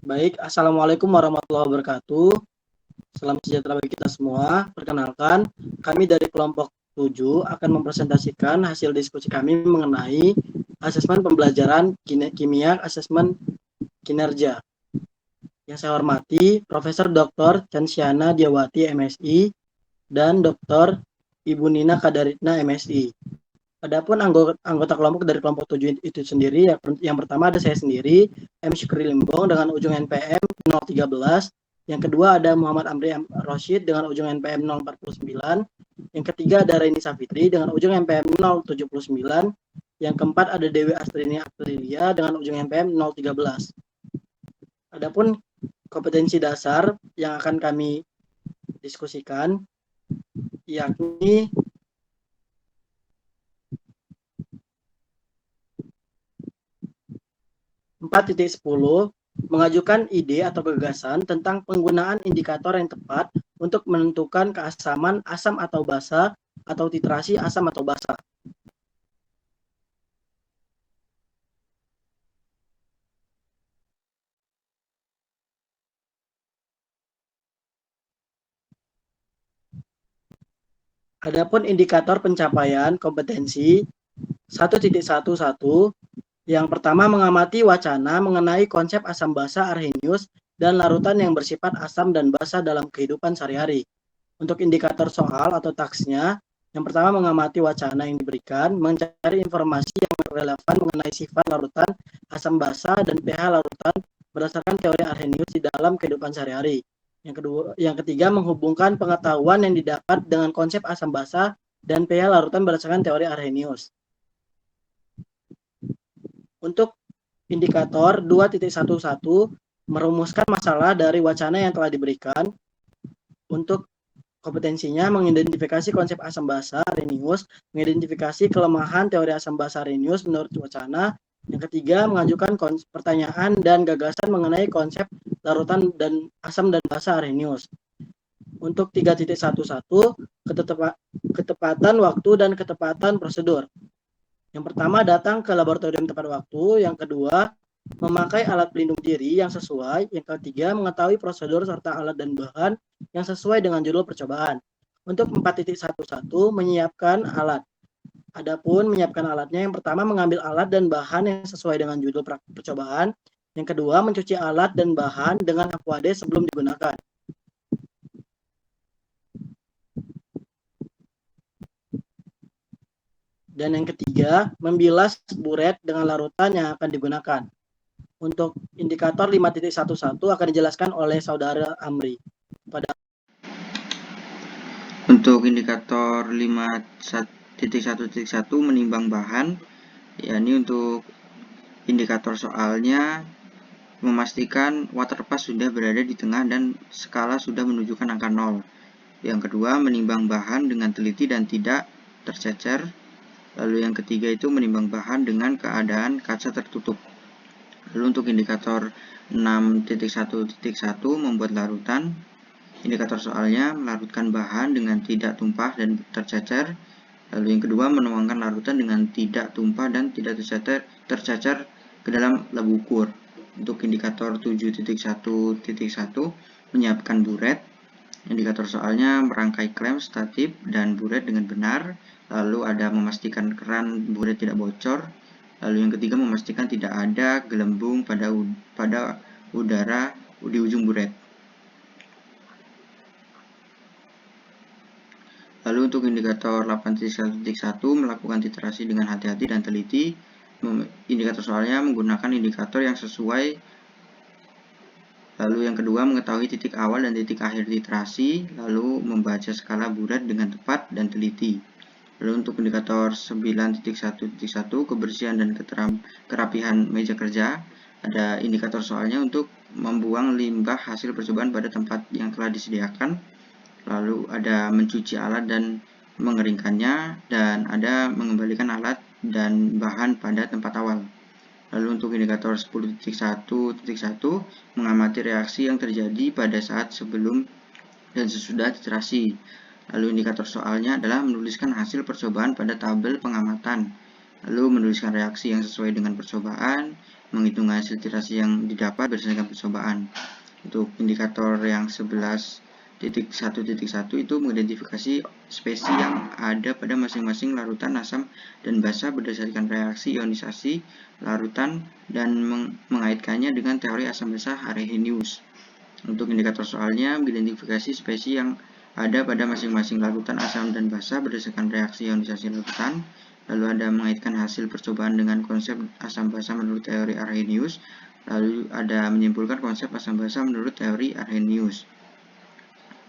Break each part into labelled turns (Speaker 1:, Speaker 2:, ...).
Speaker 1: Baik, Assalamualaikum warahmatullahi wabarakatuh. Salam sejahtera bagi kita semua. Perkenalkan, kami dari kelompok 7 akan mempresentasikan hasil diskusi kami mengenai asesmen pembelajaran kimia, asesmen kinerja. Yang saya hormati Profesor Dr. Chansiana Diawati MSI dan Dr. Ibu Nina Kadaritna MSI. Adapun anggota kelompok dari kelompok 7 itu sendiri, yang pertama ada saya sendiri, M. Syukri Limbong dengan ujung NPM 013. Yang kedua ada Muhammad Amri Rosyid dengan ujung NPM 049. Yang ketiga ada Reni Safitri dengan ujung NPM 079. Yang keempat ada Dewi Astrini Aprilia dengan ujung NPM 013. Adapun kompetensi dasar yang akan kami diskusikan yakni 4.10 mengajukan ide atau gagasan tentang penggunaan indikator yang tepat untuk menentukan keasaman asam atau basa atau titrasi asam atau basa. Adapun indikator pencapaian kompetensi 1.11, yang pertama mengamati wacana mengenai konsep asam basa Arrhenius dan larutan yang bersifat asam dan basa dalam kehidupan sehari-hari. Untuk indikator soal atau taksnya, yang pertama mengamati wacana yang diberikan, mencari informasi yang relevan mengenai sifat larutan asam basa dan pH larutan berdasarkan teori Arrhenius di dalam kehidupan sehari-hari. Yang ketiga menghubungkan pengetahuan yang didapat dengan konsep asam basa dan pH larutan berdasarkan teori Arrhenius. Untuk indikator 2.11 merumuskan masalah dari wacana yang telah diberikan. Untuk kompetensinya mengidentifikasi konsep asam basa Arrhenius, mengidentifikasi kelemahan teori asam basa Arrhenius menurut wacana. Yang ketiga, mengajukan pertanyaan dan gagasan mengenai konsep larutan dan asam dan basa Arrhenius. Untuk 3.11, ketepatan waktu dan ketepatan prosedur. Yang pertama, datang ke laboratorium tepat waktu. Yang kedua, memakai alat pelindung diri yang sesuai. Yang ketiga, mengetahui prosedur serta alat dan bahan yang sesuai dengan judul percobaan. Untuk 4.11, menyiapkan alat. Adapun menyiapkan alatnya, yang pertama mengambil alat dan bahan yang sesuai dengan judul percobaan. Yang kedua, mencuci alat dan bahan dengan aquade sebelum digunakan. Dan yang ketiga, membilas buret dengan larutan yang akan digunakan. Untuk indikator 5.11 akan dijelaskan oleh Saudara Amri.
Speaker 2: Untuk indikator 5.1.1 menimbang bahan, yakni untuk indikator soalnya memastikan water pass sudah berada di tengah dan skala sudah menunjukkan angka 0. Yang kedua, menimbang bahan dengan teliti dan tidak tercecer. Lalu yang ketiga itu menimbang bahan dengan keadaan kaca tertutup. Lalu untuk indikator 6.1.1 membuat larutan. Indikator soalnya melarutkan bahan dengan tidak tumpah dan tercecer. Lalu yang kedua, menuangkan larutan dengan tidak tumpah dan tidak tercecer ke dalam labu ukur. Untuk indikator 7.1.1 menyiapkan buret. Indikator soalnya merangkai klem, statif, dan buret dengan benar. Lalu ada memastikan keran buret tidak bocor. Lalu yang ketiga, memastikan tidak ada gelembung pada udara di ujung buret. Lalu untuk indikator 8.1 melakukan titrasi dengan hati-hati dan teliti. Indikator soalnya menggunakan indikator yang sesuai. Lalu yang kedua, mengetahui titik awal dan titik akhir titrasi, lalu membaca skala buret dengan tepat dan teliti. Lalu untuk indikator 9.1.1 kebersihan dan kerapihan meja kerja, ada indikator soalnya untuk membuang limbah hasil percobaan pada tempat yang telah disediakan. Lalu ada mencuci alat dan mengeringkannya, dan ada mengembalikan alat dan bahan pada tempat awal. Lalu untuk indikator 10.1.1 mengamati reaksi yang terjadi pada saat sebelum dan sesudah titrasi. Lalu indikator soalnya adalah menuliskan hasil percobaan pada tabel pengamatan. lalu menuliskan reaksi yang sesuai dengan percobaan, menghitung hasil iterasi yang didapat berdasarkan percobaan. Untuk indikator yang 11.1.1 itu mengidentifikasi spesies yang ada pada masing-masing larutan asam dan basa berdasarkan reaksi ionisasi larutan dan mengaitkannya dengan teori asam basa Arrhenius. Untuk indikator soalnya, mengidentifikasi spesies yang ada pada masing-masing larutan asam dan basa berdasarkan reaksi ionisasi larutan, lalu ada mengaitkan hasil percobaan dengan konsep asam basa menurut teori Arrhenius, lalu ada menyimpulkan konsep asam basa menurut teori Arrhenius.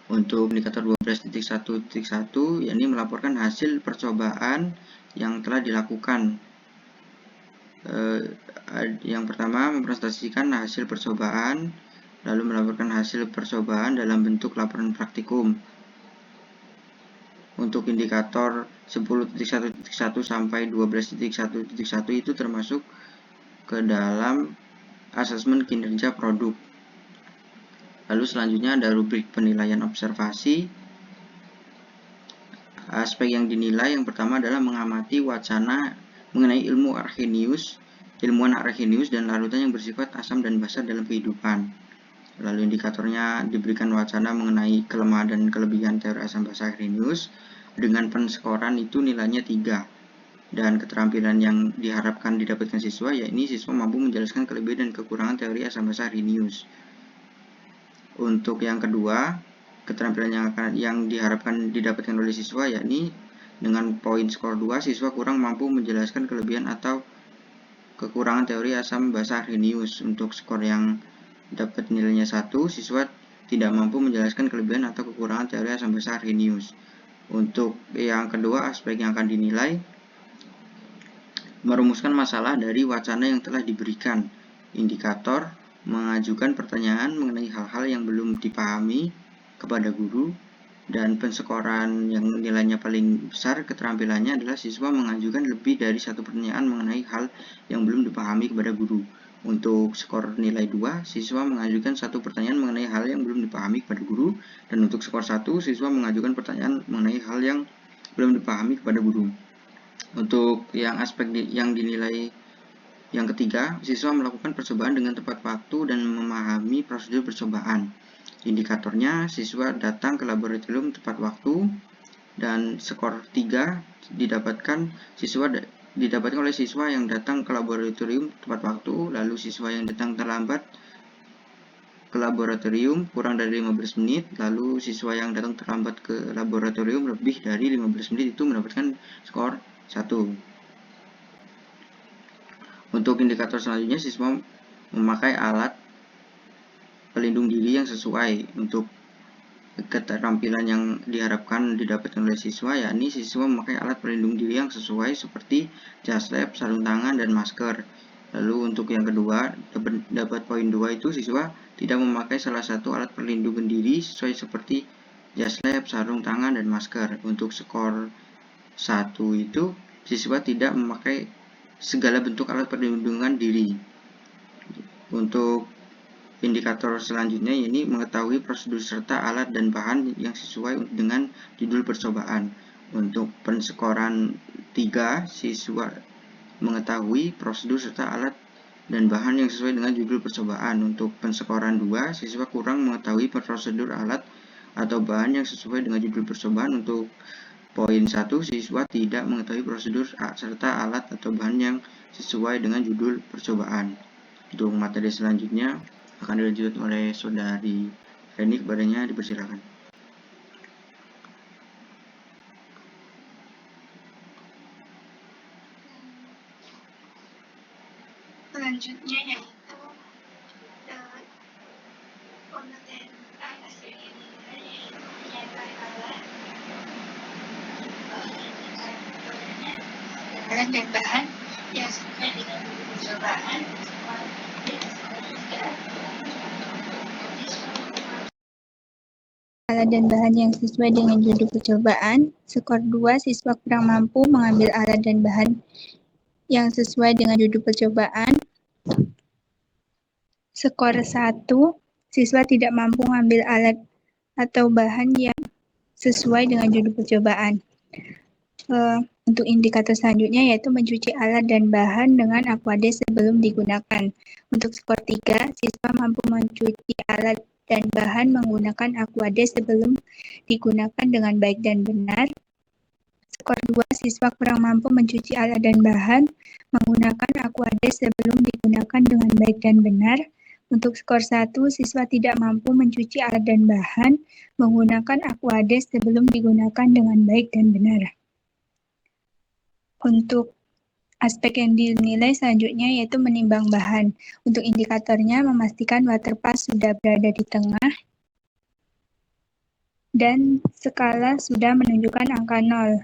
Speaker 2: Untuk indikator 12.1.1, yakni melaporkan hasil percobaan yang telah dilakukan. Yang pertama, mempresentasikan hasil percobaan, lalu melaporkan hasil percobaan dalam bentuk laporan praktikum. Untuk indikator 10.1.1 sampai 12.1.1 itu termasuk ke dalam asesmen kinerja produk. Lalu selanjutnya ada rubrik penilaian observasi. Aspek yang dinilai yang pertama adalah mengamati wacana mengenai ilmuwan Arrhenius dan larutan yang bersifat asam dan basa dalam kehidupan. Lalu indikatornya diberikan wacana mengenai kelemahan dan kelebihan teori asam basa Arrhenius. Dengan penskoran itu nilainya 3. Dan keterampilan yang diharapkan didapatkan siswa, yakni siswa mampu menjelaskan kelebihan dan kekurangan teori asam basa Arrhenius. Untuk yang kedua, keterampilan yang diharapkan didapatkan oleh siswa, yakni dengan poin skor 2, siswa kurang mampu menjelaskan kelebihan atau kekurangan teori asam basa Arrhenius. Untuk skor yang dapat nilainya 1, siswa tidak mampu menjelaskan kelebihan atau kekurangan teori asam basa Arrhenius. Untuk yang kedua, aspek yang akan dinilai merumuskan masalah dari wacana yang telah diberikan. Indikator mengajukan pertanyaan mengenai hal-hal yang belum dipahami kepada guru, dan penskoran yang nilainya paling besar keterampilannya adalah siswa mengajukan lebih dari satu pertanyaan mengenai hal yang belum dipahami kepada guru. Untuk skor nilai 2, siswa mengajukan satu pertanyaan mengenai hal yang belum dipahami kepada guru, dan untuk skor 1, siswa mengajukan pertanyaan mengenai hal yang belum dipahami kepada guru. Untuk yang aspek yang dinilai yang ketiga, siswa melakukan percobaan dengan tepat waktu dan memahami prosedur percobaan. Indikatornya, siswa datang ke laboratorium tepat waktu, dan skor 3 didapatkan oleh siswa yang datang ke laboratorium tepat waktu, lalu siswa yang datang terlambat ke laboratorium kurang dari 15 menit, lalu siswa yang datang terlambat ke laboratorium lebih dari 15 menit itu mendapatkan skor 1. Untuk indikator selanjutnya, siswa memakai alat pelindung diri yang sesuai. Untuk keterampilan yang diharapkan didapatkan oleh siswa, yakni siswa memakai alat pelindung diri yang sesuai seperti jas lab, sarung tangan, dan masker. Lalu untuk yang kedua, dapat poin 2 itu siswa tidak memakai salah satu alat pelindung diri sesuai seperti jas lab, sarung tangan, dan masker. Untuk skor 1 itu siswa tidak memakai segala bentuk alat perlindungan diri. Untuk indikator selanjutnya ini mengetahui prosedur serta alat dan bahan yang sesuai dengan judul percobaan. Untuk penskoran 3, siswa mengetahui prosedur serta alat dan bahan yang sesuai dengan judul percobaan. Untuk penskoran 2, siswa kurang mengetahui prosedur alat atau bahan yang sesuai dengan judul percobaan. Untuk poin 1, siswa tidak mengetahui prosedur serta alat atau bahan yang sesuai dengan judul percobaan. Untuk materi selanjutnya akan dilanjutkan oleh saudari Reni, kepadanya dipersilakan.
Speaker 3: Selanjutnya yaitu pemetaan hasil penyampaian alat dan bahan yang sesuai dengan percobaan. Alat dan bahan yang sesuai dengan judul percobaan. Skor 2, siswa kurang mampu mengambil alat dan bahan yang sesuai dengan judul percobaan. Skor 1, siswa tidak mampu mengambil alat atau bahan yang sesuai dengan judul percobaan. Untuk indikator selanjutnya yaitu mencuci alat dan bahan dengan Aquades sebelum digunakan. Untuk skor 3, siswa mampu mencuci alat dan bahan menggunakan Aquades sebelum digunakan dengan baik dan benar. Skor 2, siswa kurang mampu mencuci alat dan bahan menggunakan Aquades sebelum digunakan dengan baik dan benar. Untuk skor 1, siswa tidak mampu mencuci alat dan bahan menggunakan Aquades sebelum digunakan dengan baik dan benar. Untuk aspek yang dinilai selanjutnya yaitu menimbang bahan. Untuk indikatornya memastikan water pass sudah berada di tengah dan skala sudah menunjukkan angka 0.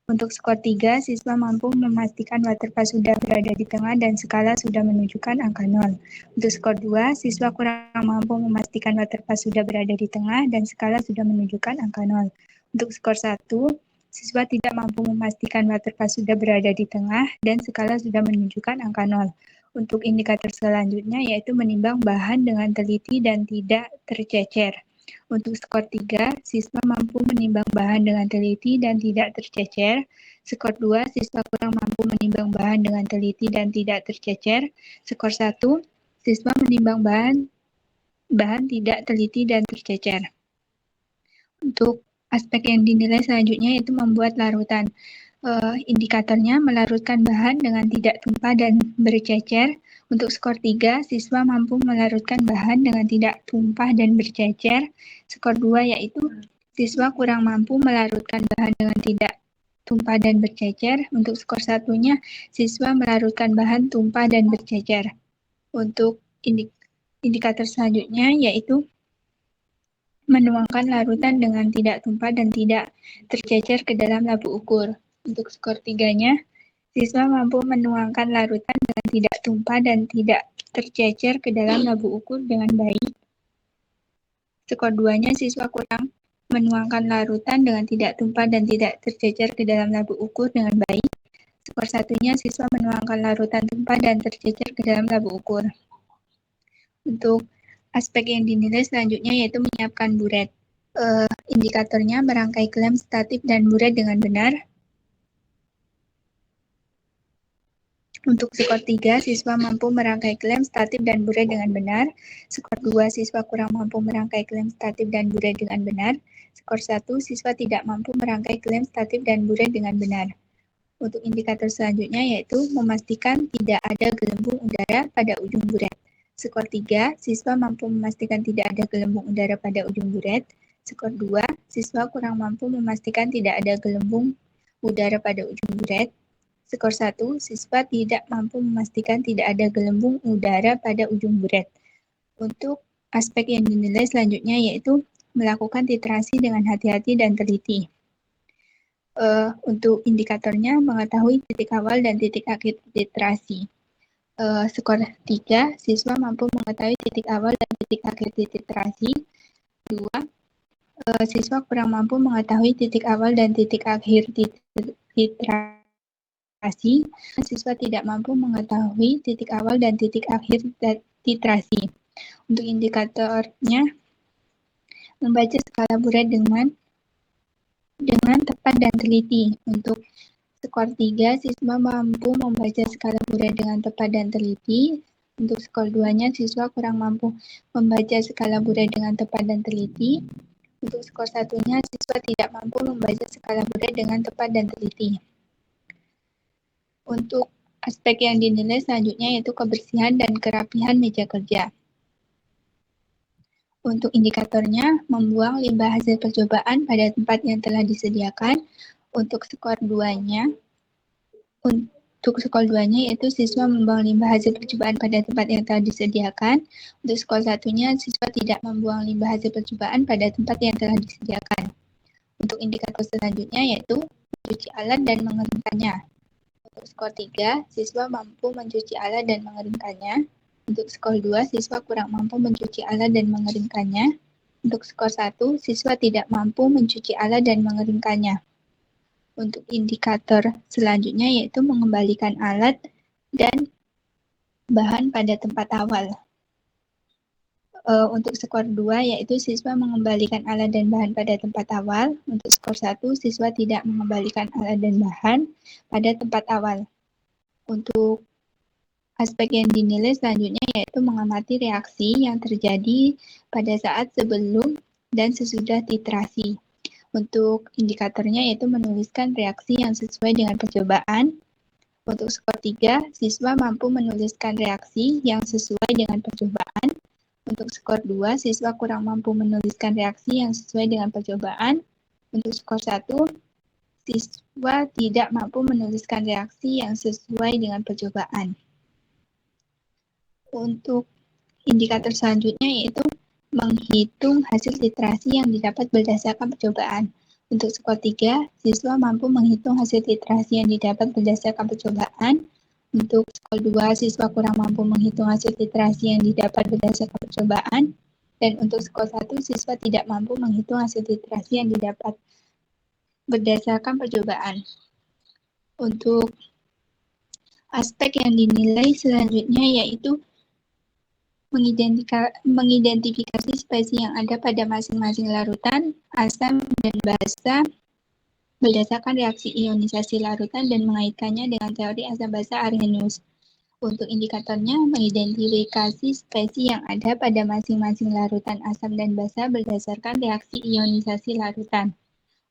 Speaker 3: Untuk skor 3, siswa mampu memastikan water pass sudah berada di tengah dan skala sudah menunjukkan angka 0. Untuk skor 2, siswa kurang mampu memastikan water pass sudah berada di tengah dan skala sudah menunjukkan angka 0. Untuk skor 1, siswa tidak mampu memastikan water pass sudah berada di tengah dan skala sudah menunjukkan angka 0. Untuk indikator selanjutnya yaitu menimbang bahan dengan teliti dan tidak tercecer. Untuk skor 3, siswa mampu menimbang bahan dengan teliti dan tidak tercecer. Skor 2, siswa kurang mampu menimbang bahan dengan teliti dan tidak tercecer. Skor 1, siswa menimbang bahan tidak teliti dan tercecer. Untuk aspek yang dinilai selanjutnya yaitu membuat larutan. Indikatornya melarutkan bahan dengan tidak tumpah dan bercecer. Untuk skor 3, siswa mampu melarutkan bahan dengan tidak tumpah dan bercecer. Skor 2 yaitu siswa kurang mampu melarutkan bahan dengan tidak tumpah dan bercecer. Untuk skor 1-nya, siswa melarutkan bahan tumpah dan bercecer. Untuk indikator selanjutnya yaitu menuangkan larutan dengan tidak tumpah dan tidak tercecer ke dalam labu ukur. Untuk skor 3-nya, siswa mampu menuangkan larutan dengan tidak tumpah dan tidak tercecer ke dalam labu ukur dengan baik. Skor 2-nya, siswa kurang menuangkan larutan dengan tidak tumpah dan tidak tercecer ke dalam labu ukur dengan baik. Skor 1-nya, siswa menuangkan larutan tumpah dan tercecer ke dalam labu ukur. Untuk aspek yang dinilai selanjutnya yaitu menyiapkan buret. Indikatornya merangkai klaim statif dan buret dengan benar. Untuk skor 3, siswa mampu merangkai klaim statif dan buret dengan benar. Skor 2, siswa kurang mampu merangkai klaim statif dan buret dengan benar. Skor 1, siswa tidak mampu merangkai klaim statif dan buret dengan benar. Untuk indikator selanjutnya yaitu memastikan tidak ada gelembung udara pada ujung buret. Skor 3, siswa mampu memastikan tidak ada gelembung udara pada ujung buret. Skor 2, siswa kurang mampu memastikan tidak ada gelembung udara pada ujung buret. Skor 1, siswa tidak mampu memastikan tidak ada gelembung udara pada ujung buret. Untuk aspek yang dinilai selanjutnya yaitu melakukan titrasi dengan hati-hati dan teliti. Untuk indikatornya mengetahui titik awal dan titik akhir titrasi. Skor 3, siswa mampu mengetahui titik awal dan titik akhir titrasi. 2, siswa kurang mampu mengetahui titik awal dan titik akhir titrasi. Siswa tidak mampu mengetahui titik awal dan titik akhir titrasi. Untuk indikatornya membaca skala buret dengan tepat dan teliti. Untuk skor 3, siswa mampu membaca skala buret dengan tepat dan teliti. Untuk skor 2-nya, siswa kurang mampu membaca skala buret dengan tepat dan teliti. Untuk skor 1-nya, siswa tidak mampu membaca skala buret dengan tepat dan teliti. Untuk aspek yang dinilai selanjutnya yaitu kebersihan dan kerapihan meja kerja. Untuk indikatornya, membuang limbah hasil percobaan pada tempat yang telah disediakan. Untuk skor 2-nya, yaitu siswa membuang limbah hasil percobaan pada tempat yang telah disediakan. Untuk skor 1-nya, siswa tidak membuang limbah hasil percobaan pada tempat yang telah disediakan. Untuk indikator selanjutnya yaitu mencuci alat dan mengeringkannya. Untuk skor 3, siswa mampu mencuci alat dan mengeringkannya. Untuk skor 2, siswa kurang mampu mencuci alat dan mengeringkannya. Untuk skor 1, siswa tidak mampu mencuci alat dan mengeringkannya. Untuk indikator selanjutnya yaitu mengembalikan alat dan bahan pada tempat awal. Untuk skor 2 yaitu siswa mengembalikan alat dan bahan pada tempat awal. Untuk skor 1 siswa tidak mengembalikan alat dan bahan pada tempat awal. Untuk aspek yang dinilai selanjutnya yaitu mengamati reaksi yang terjadi pada saat sebelum dan sesudah titrasi. Untuk indikatornya yaitu menuliskan reaksi yang sesuai dengan percobaan. Untuk skor 3, siswa mampu menuliskan reaksi yang sesuai dengan percobaan. Untuk skor 2, siswa kurang mampu menuliskan reaksi yang sesuai dengan percobaan. Untuk skor 1, siswa tidak mampu menuliskan reaksi yang sesuai dengan percobaan. Untuk indikator selanjutnya yaitu menghitung hasil titrasi yang didapat berdasarkan percobaan. Untuk skor 3, siswa mampu menghitung hasil titrasi yang didapat berdasarkan percobaan. Untuk skor 2, siswa kurang mampu menghitung hasil titrasi yang didapat berdasarkan percobaan. Dan untuk skor 1, siswa tidak mampu menghitung hasil titrasi yang didapat berdasarkan percobaan. Untuk aspek yang dinilai selanjutnya yaitu mengidentifikasi spesies yang ada pada masing-masing larutan, asam, dan basa berdasarkan reaksi ionisasi larutan dan mengaitkannya dengan teori asam basa Arrhenius. Untuk indikatornya, mengidentifikasi spesies yang ada pada masing-masing larutan asam dan basa berdasarkan reaksi ionisasi larutan.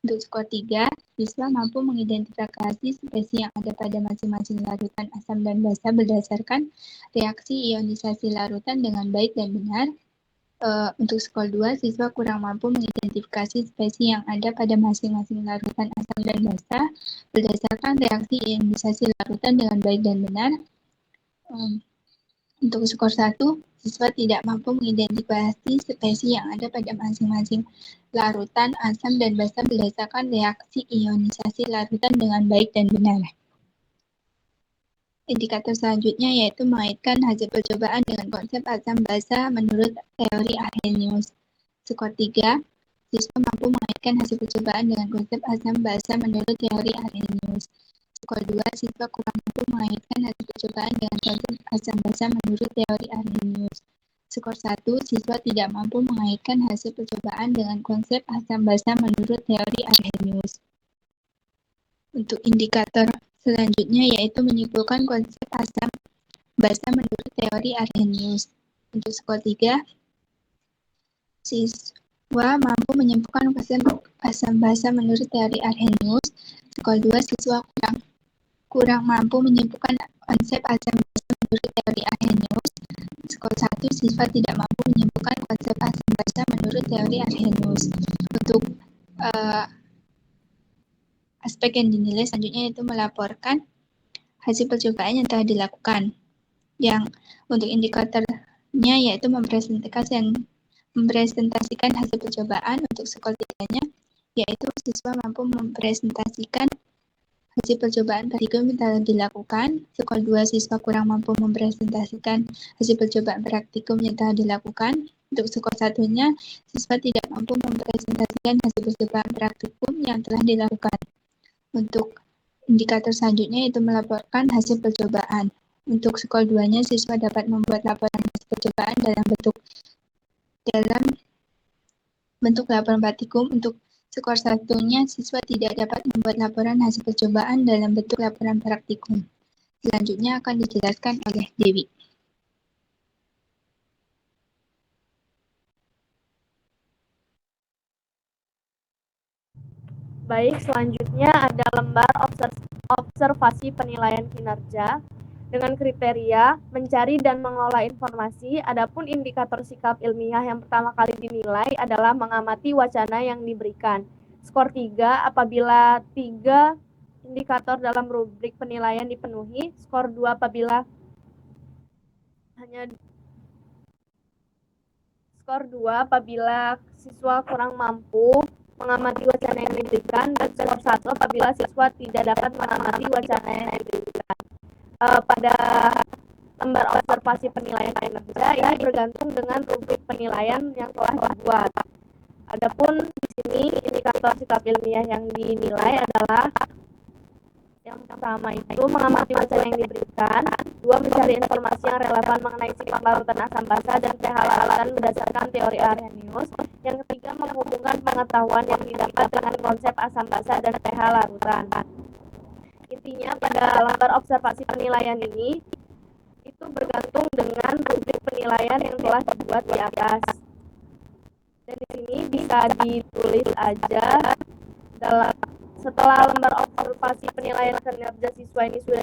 Speaker 3: Untuk skor 3, siswa mampu mengidentifikasi spesies yang ada pada masing-masing larutan asam dan basa berdasarkan reaksi ionisasi larutan dengan baik dan benar. Untuk skor 2, siswa kurang mampu mengidentifikasi spesies yang ada pada masing-masing larutan asam dan basa berdasarkan reaksi ionisasi larutan dengan baik dan benar. Untuk skor 1, siswa tidak mampu mengidentifikasi spesies yang ada pada masing-masing larutan asam dan basa berdasarkan reaksi ionisasi larutan dengan baik dan benar. Indikator selanjutnya yaitu mengaitkan hasil percobaan dengan konsep asam basa menurut teori Arrhenius. Skor 3, siswa mampu mengaitkan hasil percobaan dengan konsep asam basa menurut teori Arrhenius. Skor 2, siswa kurang mampu mengaitkan hasil percobaan dengan konsep asam basa menurut teori Arrhenius. Skor 1, siswa tidak mampu mengaitkan hasil percobaan dengan konsep asam basa menurut teori Arrhenius. Untuk indikator selanjutnya yaitu menyimpulkan konsep asam basa menurut teori Arrhenius. Untuk skor 3, siswa mampu menyimpulkan konsep asam basa menurut teori Arrhenius. Skor 2, siswa kurang mampu menyimpulkan konsep asam basa menurut teori Arrhenius. Skor 1, siswa tidak mampu menyimpulkan konsep asam basa menurut teori Arrhenius. Untuk aspek yang dinilai selanjutnya yaitu melaporkan hasil percobaan yang telah dilakukan. Yang untuk indikatornya yaitu mempresentasikan hasil percobaan. Untuk skor 3-nya yaitu siswa mampu mempresentasikan hasil percobaan praktikum yang telah dilakukan. Skor 2, siswa kurang mampu mempresentasikan hasil percobaan praktikum yang telah dilakukan. Untuk skor 1-nya, siswa tidak mampu mempresentasikan hasil percobaan praktikum yang telah dilakukan. Untuk indikator selanjutnya yaitu melaporkan hasil percobaan. Untuk skor 2-nya, siswa dapat membuat laporan hasil percobaan dalam bentuk laporan praktikum. Untuk skor 1-nya, siswa tidak dapat membuat laporan hasil percobaan dalam bentuk laporan praktikum. Selanjutnya akan dijelaskan oleh Dewi.
Speaker 4: Baik, selanjutnya ada lembar observasi penilaian kinerja dengan kriteria mencari dan mengolah informasi. Adapun indikator sikap ilmiah yang pertama kali dinilai adalah mengamati wacana yang diberikan. Skor 3 apabila 3 indikator dalam rubrik penilaian dipenuhi. Skor 2 apabila siswa kurang mampu mengamati wacana yang diberikan, dan skor 1 apabila siswa tidak dapat mengamati wacana yang diberikan. Pada lembar observasi penilaian kinerja ini bergantung dengan rubrik penilaian yang telah dibuat. Adapun di sini indikator sikap ilmiah yang dinilai adalah Yang pertama itu mengamati bacaan yang diberikan, 2 mencari informasi yang relevan mengenai sifat larutan asam basa dan pH larutan berdasarkan teori Arrhenius. Yang ketiga menghubungkan pengetahuan yang didapat dengan konsep asam basa dan pH larutan. Intinya pada lembar observasi penilaian ini itu bergantung dengan rubrik penilaian yang telah dibuat di atas. Dan di sini bisa ditulis aja setelah lembar observasi penilaian kinerja siswa ini sudah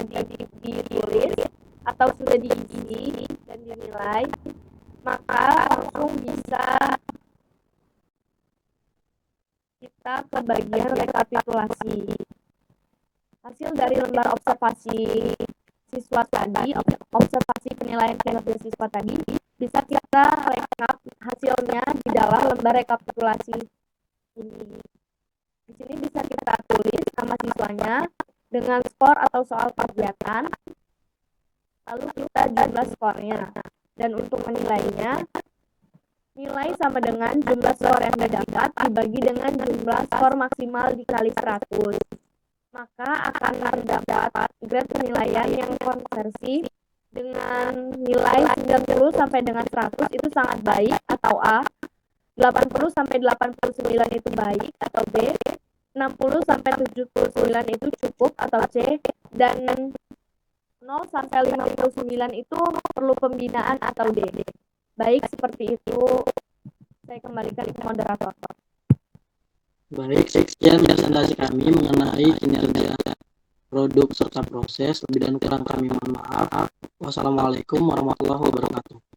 Speaker 4: ditulis atau sudah diisi dan dinilai, maka langsung bisa kita ke bagian rekapitulasi. Hasil dari lembar observasi siswa tadi, observasi penilaian kinerja siswa tadi, bisa kita rekap hasilnya di dalam lembar rekapitulasi ini. Di sini bisa kita tulis nama siswanya dengan skor atau soal kegiatan, lalu kita jumlah skornya. Dan untuk menilainya, nilai sama dengan jumlah skor yang didapat dibagi dengan jumlah skor maksimal dikali 100. Maka akan terdapat grade penilaian yang konversi dengan nilai 90 sampai dengan 100 itu sangat baik atau A, 80 sampai 89 itu baik atau B, 60 sampai 79 itu cukup atau C, dan 0 sampai 59 itu perlu pembinaan atau D. Baik, seperti itu. Saya kembalikan ke moderator.
Speaker 1: Baik, sekian presentasi kami mengenai kinerja produk serta proses. Lebih dan kurang kami mohon maaf. Wassalamualaikum warahmatullahi wabarakatuh.